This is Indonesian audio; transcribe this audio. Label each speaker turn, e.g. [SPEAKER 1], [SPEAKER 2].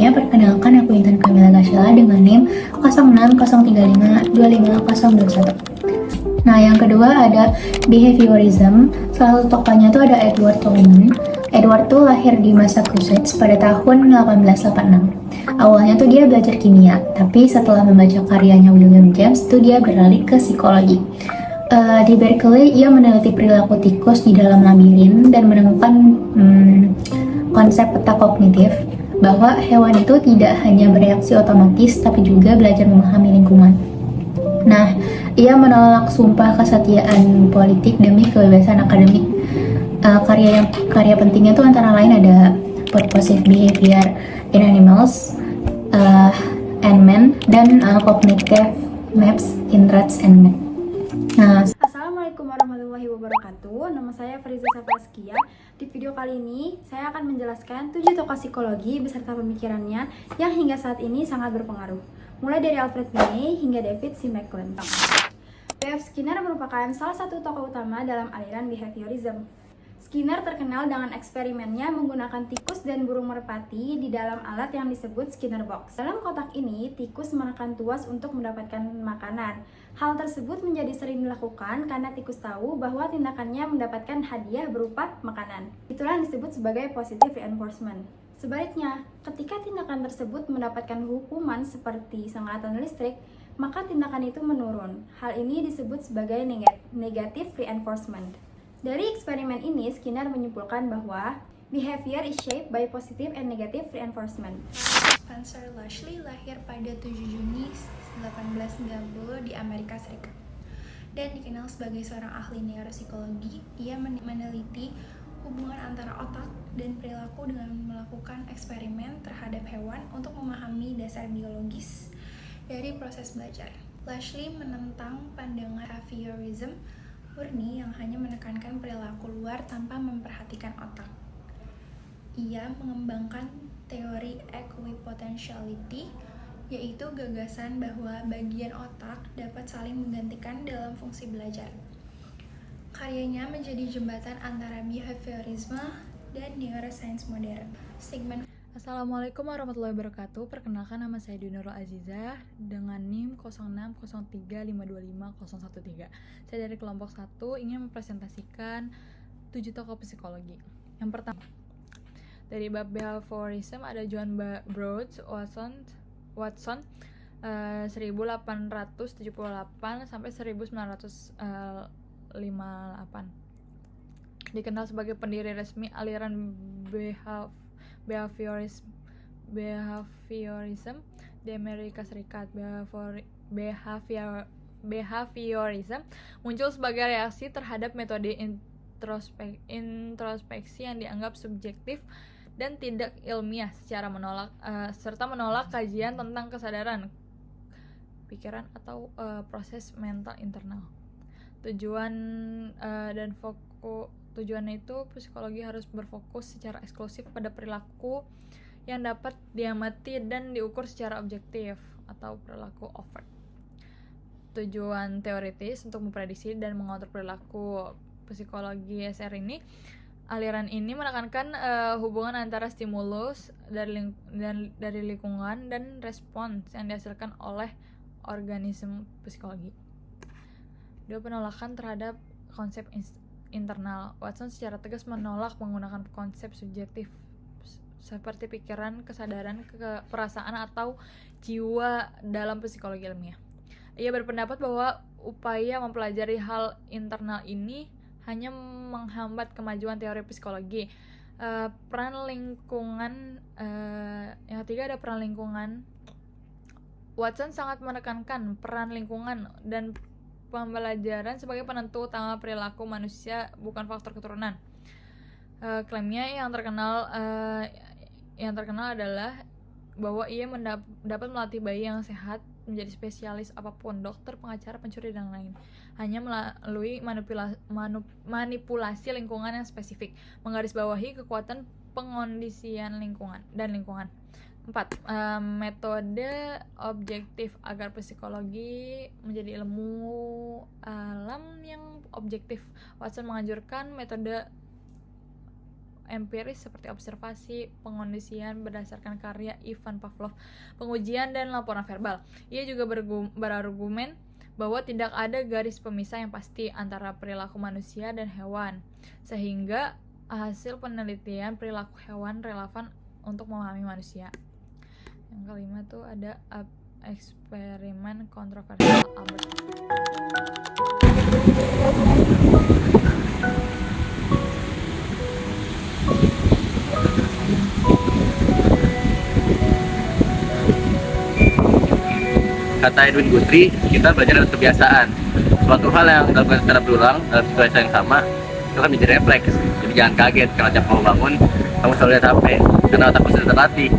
[SPEAKER 1] semuanya, perkenalkan aku Intan Kamila Gasyala dengan NIM 06035255021. Nah, yang kedua ada behaviorism. Salah satu tokohnya tuh ada Edward Tolman. Edward tuh lahir di Massachusetts pada tahun 1886. Awalnya tuh dia belajar kimia, tapi setelah membaca karyanya William James tuh dia beralih ke psikologi. Di Berkeley, ia meneliti perilaku tikus di dalam labirin dan menemukan konsep peta kognitif bahwa hewan itu tidak hanya bereaksi otomatis tapi juga belajar memahami lingkungan. Nah, ia menolak sumpah kesetiaan politik demi kebebasan akademik. Karya pentingnya tuh antara lain ada Purposive Behavior in Animals and Men dan Cognitive Maps in Rats and Men. Nah,
[SPEAKER 2] Assalamualaikum warahmatullahi wabarakatuh. Nama saya Fariza Safaskia. Di video kali ini, saya akan menjelaskan 7 tokoh psikologi beserta pemikirannya yang hingga saat ini sangat berpengaruh. Mulai dari Alfred Binet hingga David C. McClelland. B.F. Skinner merupakan salah satu tokoh utama dalam aliran behaviorism. Skinner terkenal dengan eksperimennya menggunakan tikus dan burung merpati di dalam alat yang disebut Skinner Box. Dalam kotak ini, tikus menekan tuas untuk mendapatkan makanan. Hal tersebut menjadi sering dilakukan karena tikus tahu bahwa tindakannya mendapatkan hadiah berupa makanan. Itulah yang disebut sebagai positive reinforcement. Sebaliknya, ketika tindakan tersebut mendapatkan hukuman seperti sengatan listrik, maka tindakan itu menurun. Hal ini disebut sebagai negative reinforcement. Dari eksperimen ini, Skinner menyimpulkan bahwa behavior is shaped by positive and negative reinforcement.
[SPEAKER 3] Spencer Lashley lahir pada 7 Juni 1890 di Amerika Serikat dan dikenal sebagai seorang ahli neuropsikologi. Ia meneliti hubungan antara otak dan perilaku dengan melakukan eksperimen terhadap hewan untuk memahami dasar biologis dari proses belajar. Lashley menentang pandangan behaviorism murni yang hanya menekankan perilaku luar tanpa memperhatikan otak. Ia mengembangkan teori equipotentiality, yaitu gagasan bahwa bagian otak dapat saling menggantikan dalam fungsi belajar. Karyanya menjadi jembatan antara behaviorisme dan neuroscience modern.
[SPEAKER 4] Assalamualaikum warahmatullahi wabarakatuh. Perkenalkan, nama saya Nurul Azizah dengan NIM 06035255013. Saya dari kelompok 1 ingin mempresentasikan 7 tokoh psikologi. Yang pertama, dari bab behaviorism ada John Broad Watson 1878 sampai 1958. Dikenal sebagai pendiri resmi aliran behaviorism di Amerika Serikat. Behaviorism muncul sebagai reaksi terhadap metode introspeksi yang dianggap subjektif dan tidak ilmiah serta menolak kajian tentang kesadaran, pikiran atau proses mental internal. Tujuannya itu psikologi harus berfokus secara eksklusif pada perilaku yang dapat diamati dan diukur secara objektif atau perilaku overt. Tujuan teoritis untuk memprediksi dan mengatur perilaku. Psikologi SR ini, aliran ini menekankan hubungan antara stimulus dari lingkungan dan respons yang dihasilkan oleh organisme psikologi. Dua, penolakan terhadap konsep internal. Watson secara tegas menolak menggunakan konsep subjektif seperti pikiran, kesadaran, perasaan atau jiwa dalam psikologi ilmiah. Ia berpendapat bahwa upaya mempelajari hal internal ini hanya menghambat kemajuan teori psikologi. Peran lingkungan. Yang ketiga ada peran lingkungan. Watson sangat menekankan peran lingkungan dan pembelajaran sebagai penentu utama perilaku manusia, bukan faktor keturunan. Klaimnya yang terkenal adalah bahwa ia dapat melatih bayi yang sehat menjadi spesialis apapun, dokter, pengacara, pencuri, dan lain, hanya melalui manipulasi lingkungan yang spesifik, menggarisbawahi kekuatan pengondisian lingkungan. 4. Metode objektif agar psikologi menjadi ilmu alam yang objektif. Watson menganjurkan metode empiris seperti observasi, pengondisian berdasarkan karya Ivan Pavlov, pengujian, dan laporan verbal. Ia juga berargumen bahwa tidak ada garis pemisah yang pasti antara perilaku manusia dan hewan, sehingga hasil penelitian perilaku hewan relevan untuk memahami manusia. Yang kelima tuh ada eksperimen kontroversial Albert.
[SPEAKER 5] Kata Edwin Guthrie, kita belajar dari kebiasaan. Suatu hal yang dilakukan secara berulang dalam situasi yang sama itu kan menjadi refleks. Jadi jangan kaget kalau tiap mau bangun kamu selalu lihat HP karena otakmu sudah terlatih.